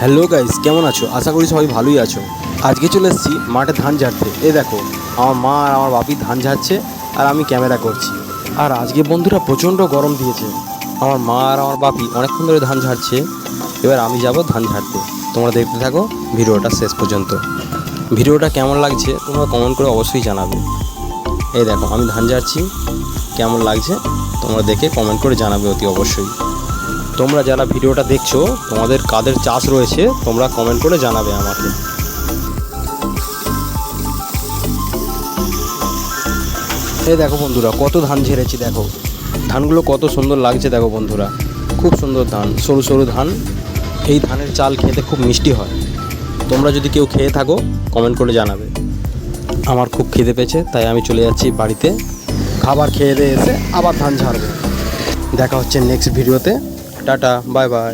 Hello guys, কেমন আছো? আশা করি সবাই ভালোই আছো। আজকে চলে এসেছি মাঠে ধান ঝাড়তে। দেখো, আমার মা আর আমার বাপি ধান ঝাড়ছে আর আমি ক্যামেরা করছি। আর আজকে বন্ধুরা প্রচণ্ড গরম দিয়েছে। আমার মা আর আমার বাপি অনেকক্ষণ ধরে ধান ঝাড়ছে। এবার আমি যাব ধান ঝাড়তে। তোমরা দেখতে থাকো ভিডিওটা শেষ পর্যন্ত। ভিডিওটা কেমন লাগছে তোমরা কমেন্ট করে অবশ্যই জানাবে। দেখো আমি ধান ঝাড়ছি, কেমন লাগছে তোমরা দেখে কমেন্ট করে জানাবে অতি অবশ্যই। তোমরা যারা ভিডিওটা দেখছো তোমাদের কাদের চাষ রয়েছে তোমরা কমেন্ট করে জানাবে আমাকে। দেখো বন্ধুরা কত ধান ঝেড়েছি, দেখো ধানগুলো কত সুন্দর লাগছে। দেখো বন্ধুরা খুব সুন্দর ধান, সরু সরু ধান। এই ধানের চাল খেতে খুব মিষ্টি হয়। তোমরা যদি কেউ খেয়ে থাকো কমেন্ট করে জানাবে। আমার খুব খিদে পেয়েছে তাই আমি চলে যাচ্ছি বাড়িতে, খাবার খেয়ে দিয়ে এসে আবার ধান ঝাড়বো। দেখা হচ্ছে নেক্সট ভিডিওতে। Tata, bye bye.